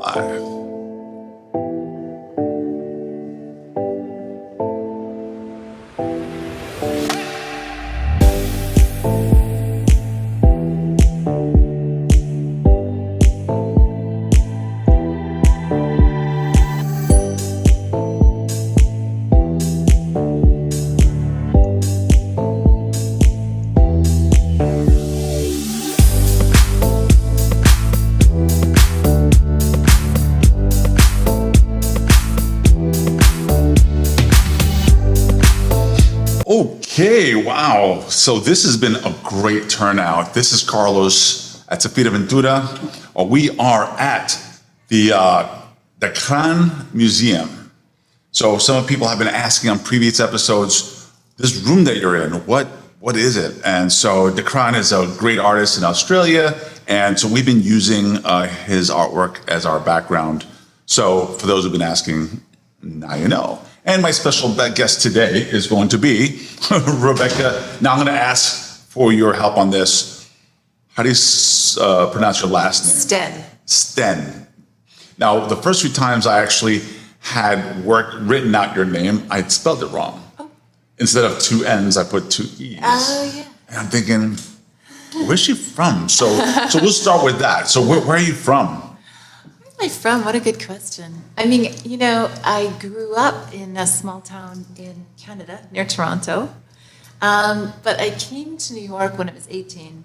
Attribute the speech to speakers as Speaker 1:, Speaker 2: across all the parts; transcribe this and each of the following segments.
Speaker 1: live. Okay, wow. So this has been a great turnout. This is Carlos at Saphira Ventura. We are at the Kraan Museum. So some people have been asking on previous episodes, this room that you're in, what is it? And so the Kraan is a great artist in Australia. And so we've been using his artwork as our background. So for those who've been asking, now you know. And my special guest today is going to be Rebecca. Now I'm going to ask for your help on this. How do you pronounce your last name?
Speaker 2: Stenn.
Speaker 1: Stenn. Now, the first few times I actually had written out your name, I spelled it wrong. Oh. Instead of 2 N's, I put 2 E's.
Speaker 2: Oh, yeah.
Speaker 1: And I'm thinking, where's she from? So we'll start with that. So where are you from?
Speaker 2: Where am I from? What a good question. I mean, you know, I grew up in a small town in Canada near Toronto, but I came to New York when I was 18,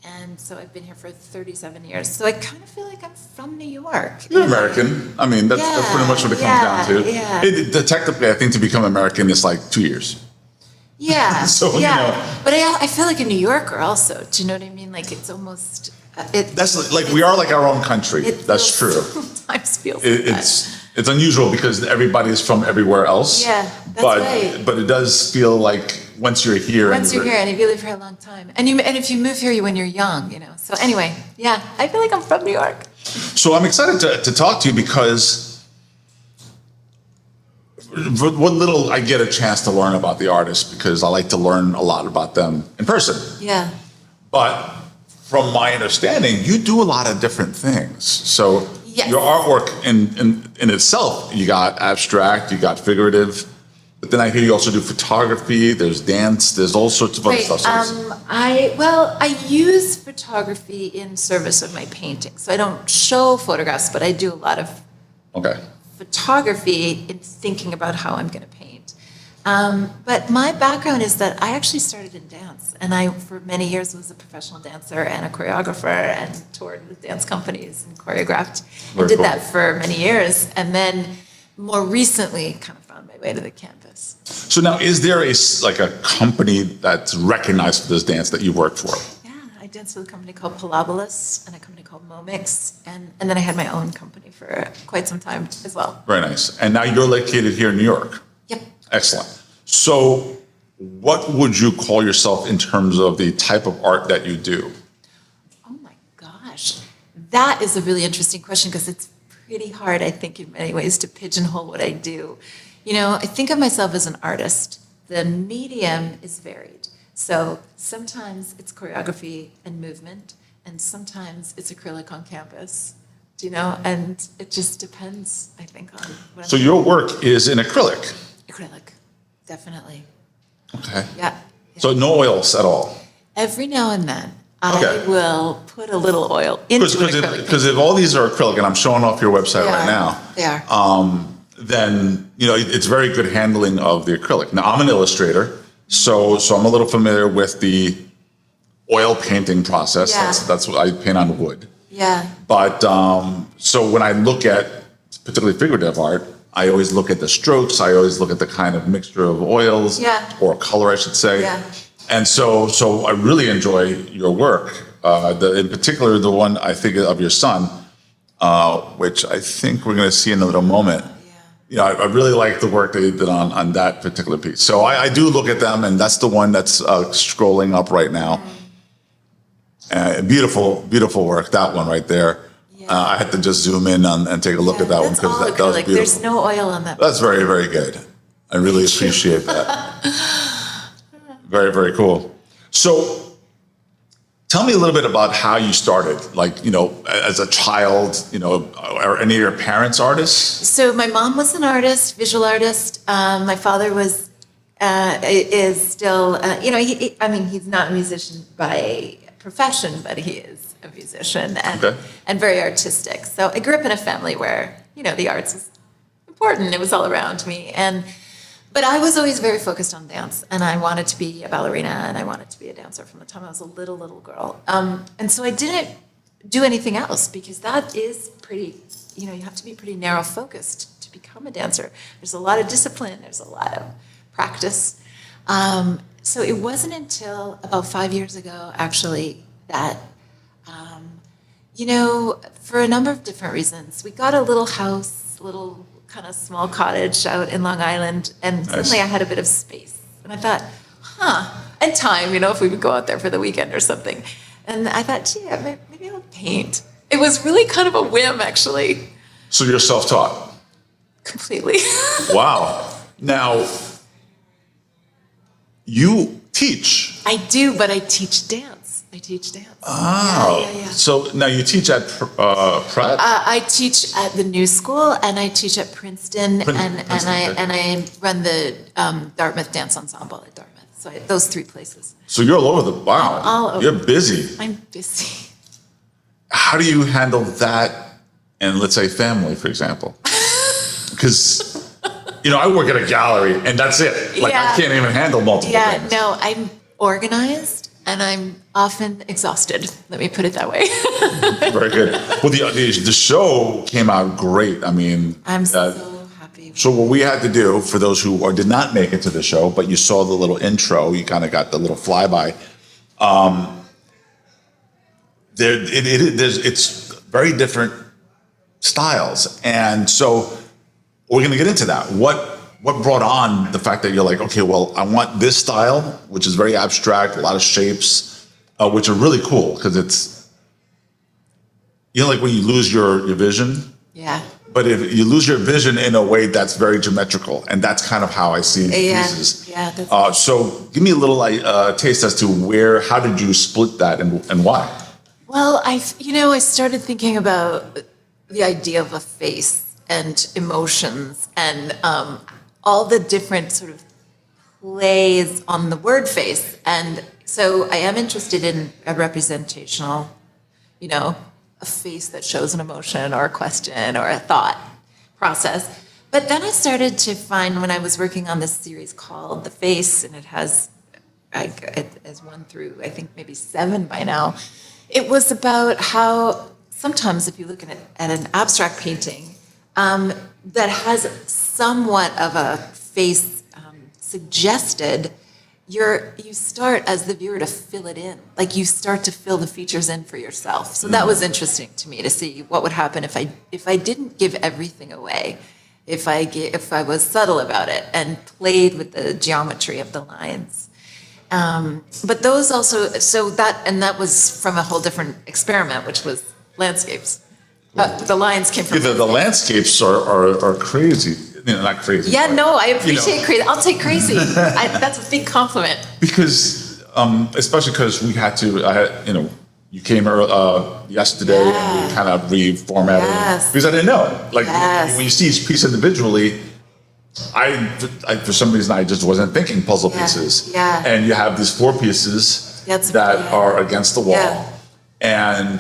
Speaker 2: and so I've been here for 37 years. So I kind of feel like I'm from New York.
Speaker 1: You're American. I mean, that's pretty much what it comes down to.
Speaker 2: Yeah.
Speaker 1: Technically, I think to become American is like 2 years.
Speaker 2: Yeah,
Speaker 1: So,
Speaker 2: yeah.
Speaker 1: you know.
Speaker 2: But I feel like a New Yorker also. Do you know what I mean? Like it's almost...
Speaker 1: That's like we are like our own country. That's true.
Speaker 2: Sometimes feels
Speaker 1: It's unusual because everybody is from everywhere else.
Speaker 2: Yeah, that's right.
Speaker 1: But it does feel like once you're here.
Speaker 2: Once you're here and if you live here a long time, and if you move here when you're young, you know. So anyway, yeah, I feel like I'm from New York.
Speaker 1: So I'm excited to talk to you because what little I get a chance to learn about the artist, because I like to learn a lot about them in person.
Speaker 2: Yeah.
Speaker 1: But from my understanding, you do a lot of different things. So
Speaker 2: yes.
Speaker 1: Your artwork in itself, you got abstract, you got figurative, but then I hear you also do photography, there's dance, there's all sorts of other stuff.
Speaker 2: I use photography in service of my painting. So I don't show photographs, but I do a lot of photography in thinking about how I'm going to paint. But my background is that I actually started in dance, and I, for many years, was a professional dancer and a choreographer and toured with dance companies and choreographed. I did that for many years, and then more recently kind of found my way to the canvas.
Speaker 1: So now, is there a company that's recognized for this dance that you work for?
Speaker 2: Yeah, I danced with a company called Palabolas and a company called Momix, and then I had my own company for quite some time as well.
Speaker 1: Very nice. And now you're located here in New York.
Speaker 2: Yep.
Speaker 1: Excellent. So what would you call yourself in terms of the type of art that you do?
Speaker 2: Oh my gosh. That is a really interesting question because it's pretty hard, I think, in many ways to pigeonhole what I do. You know, I think of myself as an artist. The medium is varied. So sometimes it's choreography and movement, and sometimes it's acrylic on canvas. Do you know? And it just depends, I think, on what
Speaker 1: So your work is in acrylic?
Speaker 2: Acrylic, definitely.
Speaker 1: Okay.
Speaker 2: Yeah.
Speaker 1: So no oils at all?
Speaker 2: Every now and then, I will put a little oil into acrylic.
Speaker 1: Because if all these are acrylic, and I'm showing off your website right now,
Speaker 2: they are.
Speaker 1: Then you know it's very good handling of the acrylic. Now I'm an illustrator, so I'm a little familiar with the oil painting process.
Speaker 2: Yeah.
Speaker 1: That's what I paint on wood.
Speaker 2: Yeah.
Speaker 1: But so when I look at particularly figurative art, I always look at the strokes. I always look at the kind of mixture of oils or color, I should say.
Speaker 2: Yeah.
Speaker 1: And so I really enjoy your work. In particular, the one I think of your son, which I think we're going to see in a little moment. You know, I really like the work that you did on that particular piece. So I do look at them, and that's the one that's scrolling up right now. Beautiful, beautiful work. That one right there. I had to just zoom in and take a look at that one because that was beautiful.
Speaker 2: There's no oil on that.
Speaker 1: That's very, very good. I really appreciate that. Very, very cool. So Tell me a little bit about how you started, like, as a child, are any of your parents artists?
Speaker 2: So my mom was an artist, visual artist. My father is still, he's not a musician by profession, but he is a musician and very artistic. So I grew up in a family where, the arts was important. It was all around me. But I was always very focused on dance, and I wanted to be a ballerina, and I wanted to be a dancer from the time I was a little girl. And so I didn't do anything else, because that is pretty, you have to be pretty narrow focused to become a dancer. There's a lot of discipline, there's a lot of practice. So it wasn't until about 5 years ago, actually, that, for a number of different reasons, we got a little house, little kind of small cottage out in Long Island, and suddenly I had a bit of space. And I thought, and time, if we would go out there for the weekend or something. And I thought, gee, maybe I'll paint. It was really kind of a whim, actually.
Speaker 1: So you're self-taught?
Speaker 2: Completely.
Speaker 1: Wow. Now, you teach.
Speaker 2: I do, but I teach dance.
Speaker 1: Oh.
Speaker 2: Yeah.
Speaker 1: So now you teach at Pratt?
Speaker 2: I teach at the New School, and I teach at Princeton, and I run the Dartmouth Dance Ensemble at Dartmouth. So those 3 places.
Speaker 1: So you're all over wow.
Speaker 2: All over.
Speaker 1: You're busy.
Speaker 2: I'm busy.
Speaker 1: How do you handle that and, let's say, family, for example? Because, I work at a gallery, and that's it. Like, I can't even handle multiple things.
Speaker 2: No, I'm organized, and I'm often exhausted. Let me put it that way.
Speaker 1: Very good. Well, the show came out great. I mean,
Speaker 2: I'm so happy.
Speaker 1: So what we had to do, for those who did not make it to the show, but you saw the little intro, you kind of got the little flyby. It's very different styles, and so we're going to get into that. What brought on the fact that you're like, okay, well, I want this style, which is very abstract, a lot of shapes, which are really cool, because it's, like when you lose your vision.
Speaker 2: Yeah.
Speaker 1: But if you lose your vision in a way that's very geometrical, and that's kind of how I see pieces.
Speaker 2: Yeah.
Speaker 1: So give me a little taste as to how did you split that and why?
Speaker 2: Well, I started thinking about the idea of a face and emotions and all the different sort of plays on the word face. And so I am interested in a representational, a face that shows an emotion or a question or a thought process. But then I started to find, when I was working on this series called The Face, and it has 1 through, I think, maybe 7 by now, it was about how sometimes if you look at an abstract painting that has somewhat of a face suggested, you start as the viewer to fill it in. Like, you start to fill the features in for yourself. So that was interesting to me, to see what would happen if I didn't give everything away, if I was subtle about it and played with the geometry of the lines. But those also, that was from a whole different experiment, which was landscapes. The lines came from
Speaker 1: the landscapes are crazy. Not crazy.
Speaker 2: Yeah, no, I appreciate crazy. I'll take crazy. That's a big compliment.
Speaker 1: Because, especially because we had to, you came yesterday and we kind of reformatted.
Speaker 2: Yes.
Speaker 1: Because I didn't know. Like, when you see each piece individually, I for some reason, I just wasn't thinking puzzle pieces.
Speaker 2: Yeah.
Speaker 1: And you have these 4 pieces that are against the wall. Yeah. And,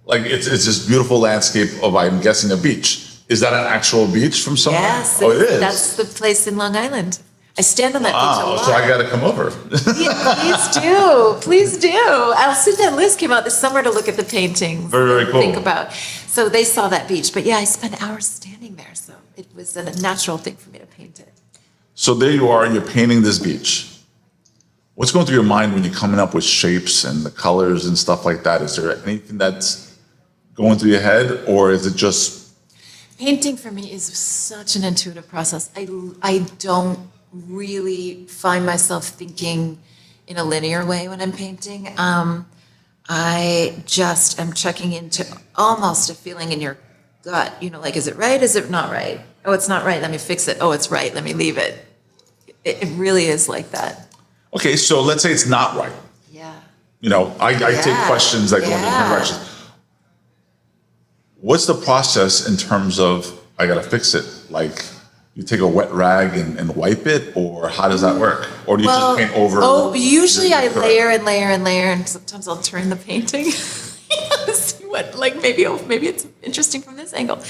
Speaker 1: like, it's this beautiful landscape of, I'm guessing, a beach. Is that an actual beach from somewhere?
Speaker 2: Yes.
Speaker 1: Oh, it is.
Speaker 2: That's the place in Long Island. I stand on that beach a lot.
Speaker 1: So I got to come over.
Speaker 2: Yeah, please do. I'll send that list came out this summer to look at the paintings.
Speaker 1: Very, very cool.
Speaker 2: Think about. So they saw that beach, but I spent hours standing there, so it was a natural thing for me to paint it.
Speaker 1: So there you are, you're painting this beach. What's going through your mind when you're coming up with shapes and the colors and stuff like that? Is there anything that's going through your head, or is it just...
Speaker 2: Painting for me is such an intuitive process. I don't really find myself thinking in a linear way when I'm painting. I just am checking into almost a feeling in your gut, like, is it right? Is it not right? Oh, it's not right. Let me fix it. Oh, it's right. Let me leave it. It really is like that.
Speaker 1: Okay, so let's say it's not right.
Speaker 2: Yeah.
Speaker 1: I take questions that go in different
Speaker 2: Yeah.
Speaker 1: directions. What's the process in terms of, I gotta fix it? Like, you take a wet rag and wipe it, or how does that work? Or do you just paint over?
Speaker 2: Oh, usually I
Speaker 1: Correct.
Speaker 2: layer and layer and layer, and sometimes I'll turn the painting. See what, like maybe it's interesting from this angle.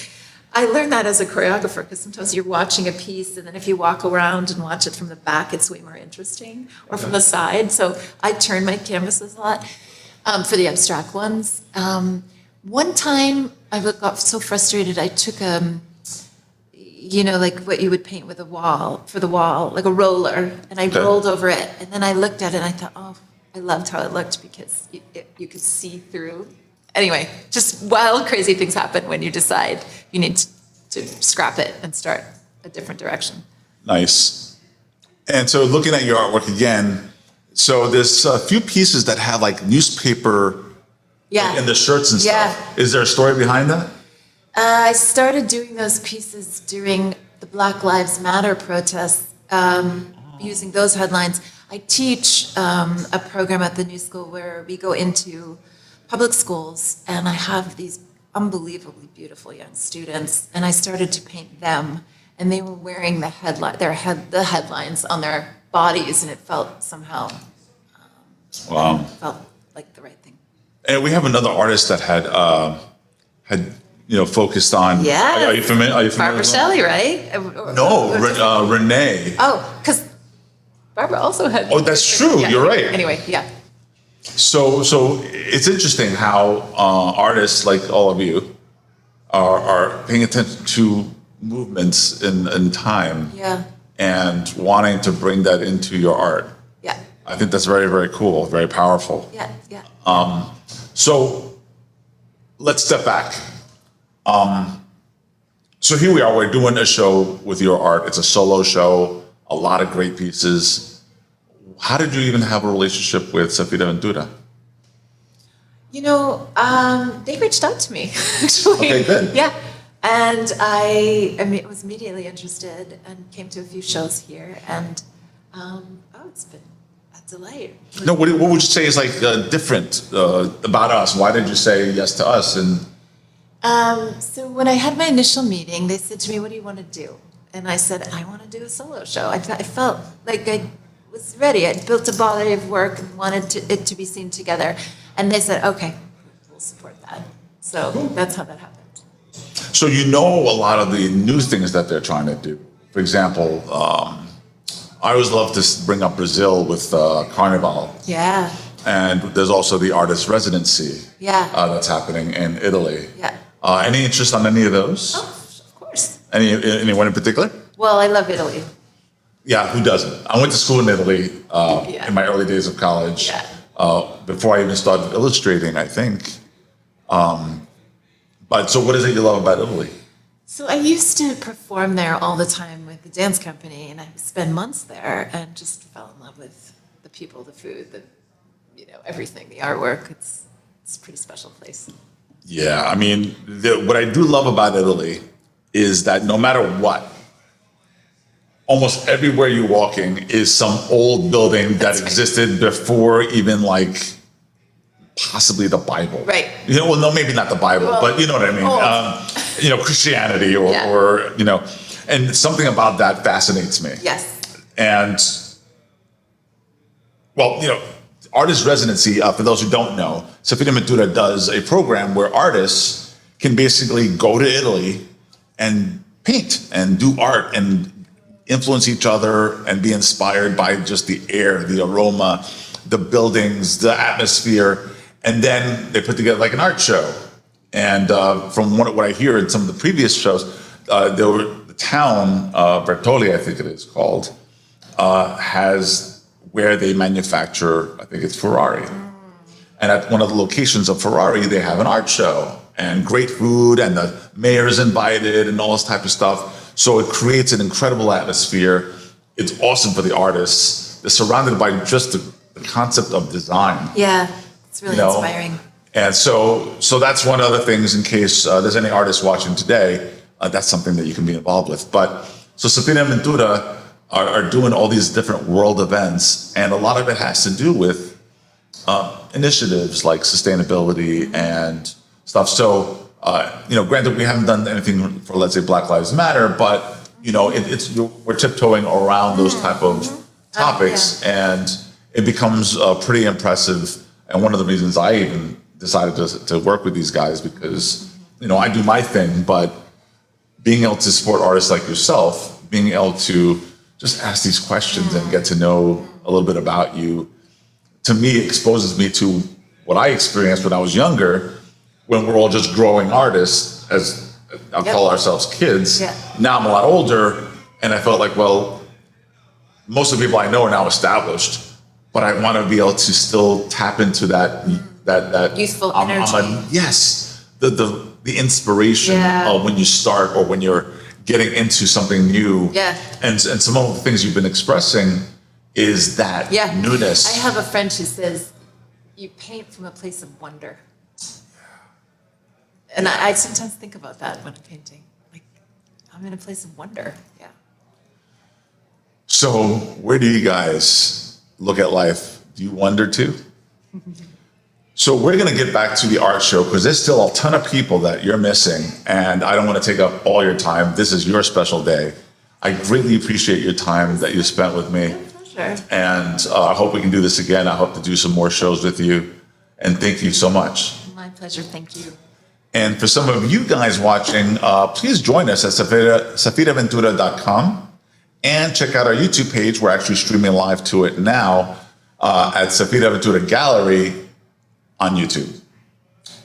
Speaker 2: I learned that as a choreographer because sometimes you're watching a piece, and then if you walk around and watch it from the back, it's way more interesting, or from the side. So I turn my canvases a lot for the abstract ones. One time I got so frustrated, I took like what you would paint with a wall, for the wall, like a roller, and I rolled over it, and then I looked at it and I thought, oh, I loved how it looked because you could see through. Anyway, just wild, crazy things happen when you decide you need to scrap it and start a different direction.
Speaker 1: Nice. And so looking at your artwork again, so there's a few pieces that have like newspaper in the shirts and stuff.
Speaker 2: Yeah.
Speaker 1: Is there a story behind that?
Speaker 2: I started doing those pieces during the Black Lives Matter protests, using those headlines. I teach a program at the New School where we go into public schools, and I have these unbelievably beautiful young students, and I started to paint them, and they were wearing the headlines on their bodies, and it felt somehow felt like the right thing.
Speaker 1: And we have another artist that had focused on.
Speaker 2: Yeah.
Speaker 1: Are you familiar?
Speaker 2: Barbara
Speaker 1: with
Speaker 2: Shelley, right?
Speaker 1: No, Renee.
Speaker 2: Oh, because Barbara also had.
Speaker 1: Oh, that's true.
Speaker 2: Yeah.
Speaker 1: You're right.
Speaker 2: Anyway, yeah.
Speaker 1: So it's interesting how artists like all of you are paying attention to movements in time.
Speaker 2: Yeah.
Speaker 1: And wanting to bring that into your art.
Speaker 2: Yeah.
Speaker 1: I think that's very, very cool, very powerful.
Speaker 2: Yeah. Yeah.
Speaker 1: So let's step back. So here we are, we're doing a show with your art. It's a solo show, a lot of great pieces. How did you even have a relationship with Saphira Ventura?
Speaker 2: They reached out to me, actually.
Speaker 1: Okay, good.
Speaker 2: Yeah. And I was immediately interested and came to a few shows here. And, it's been a delight.
Speaker 1: No, what would you say is like different about us? Why did you say yes to us? And
Speaker 2: So when I had my initial meeting, they said to me, what do you want to do? And I said, I want to do a solo show. I felt like I was ready. I'd built a body of work and wanted it to be seen together. And they said, okay, we'll support that. So that's how that happened.
Speaker 1: so a lot of the new things that they're trying to do. For example, I always love to bring up Brazil with Carnival.
Speaker 2: Yeah.
Speaker 1: And there's also the artist residency that's happening in Italy.
Speaker 2: Yeah.
Speaker 1: Any interest on any of those?
Speaker 2: Oh, of course.
Speaker 1: Anyone in particular?
Speaker 2: Well, I love Italy.
Speaker 1: Yeah, who doesn't? I went to school in Italy
Speaker 2: Yeah.
Speaker 1: in my early days of college.
Speaker 2: Yeah.
Speaker 1: Before I even started illustrating, I think. But so what is it you love about Italy?
Speaker 2: So I used to perform there all the time with the dance company, and I would spend months there and just fell in love with the people, the food, everything, the artwork. It's a pretty special place.
Speaker 1: Yeah, I mean, what I do love about Italy is that no matter what, almost everywhere you're walking is some old building that existed before even like possibly the Bible.
Speaker 2: Right.
Speaker 1: Well, no, maybe not the Bible, but you know what I mean. Christianity or and something about that fascinates me.
Speaker 2: Yes.
Speaker 1: And artist residency, for those who don't know, Saphira Ventura does a program where artists can basically go to Italy and paint and do art and influence each other and be inspired by just the air, the aroma, the buildings, the atmosphere, and then they put together like an art show. And from what I hear in some of the previous shows, the town, Bertoli, I think it is called, has where they manufacture, I think it's Ferrari. And at one of the locations of Ferrari, they have an art show and great food, and the mayor's invited and all this type of stuff. So it creates an incredible atmosphere. It's awesome for the artists. They're surrounded by just the concept of design.
Speaker 2: Yeah, it's really inspiring.
Speaker 1: And so that's one of the things, in case there's any artists watching today, that's something that you can be involved with. But so Saphira Ventura are doing all these different world events, and a lot of it has to do with initiatives like sustainability and stuff. So, granted, we haven't done anything for, let's say, Black Lives Matter, but we're tiptoeing around those type of topics, and it becomes pretty impressive. And one of the reasons I even decided to work with these guys, because I do my thing, but being able to support artists like yourself, being able to just ask these questions and get to know a little bit about you, to me, exposes me to what I experienced when I was younger, when we're all just growing artists, as I'll call ourselves kids. Yeah. Now I'm a lot older, and I felt like, well, most of the people I know are now established, but I want to be able to still tap into that
Speaker 2: youthful energy.
Speaker 1: Yes, the inspiration of when you start or when you're getting into something new. Yeah. And some of the things you've been expressing is that newness.
Speaker 2: I have a friend who says, you paint from a place of wonder. And I sometimes think about that when I'm painting. Like, I'm in a place of wonder. Yeah.
Speaker 1: So where do you guys look at life? Do you wonder too? So we're going to get back to the art show, because there's still a ton of people that you're missing, and I don't want to take up all your time. This is your special day. I greatly appreciate your time that you spent with me.
Speaker 2: My pleasure.
Speaker 1: And I hope we can do this again. I hope to do some more shows with you. And thank you so much.
Speaker 2: My pleasure. Thank you.
Speaker 1: And for some of you guys watching, please join us at saphiraventura.com and check out our YouTube page. We're actually streaming live to it now at Agora Gallery on YouTube.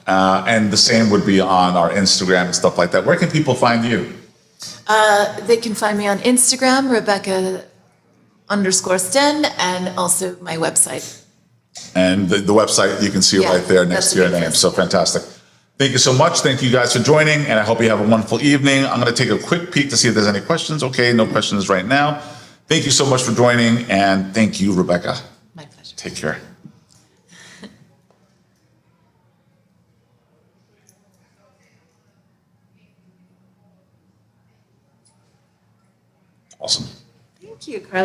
Speaker 1: And the same would be on our Instagram and stuff like that. Where can people find you?
Speaker 2: They can find me on Instagram, Rebecca_Stenn, and also my website.
Speaker 1: And the website, you can see right there next to your name. So fantastic. Thank you so much. Thank you guys for joining, and I hope you have a wonderful evening. I'm going to take a quick peek to see if there's any questions. Okay, no questions right now. Thank you so much for joining, and thank you, Rebecca.
Speaker 2: My pleasure.
Speaker 1: Take care. Awesome.
Speaker 2: Thank you, Carla.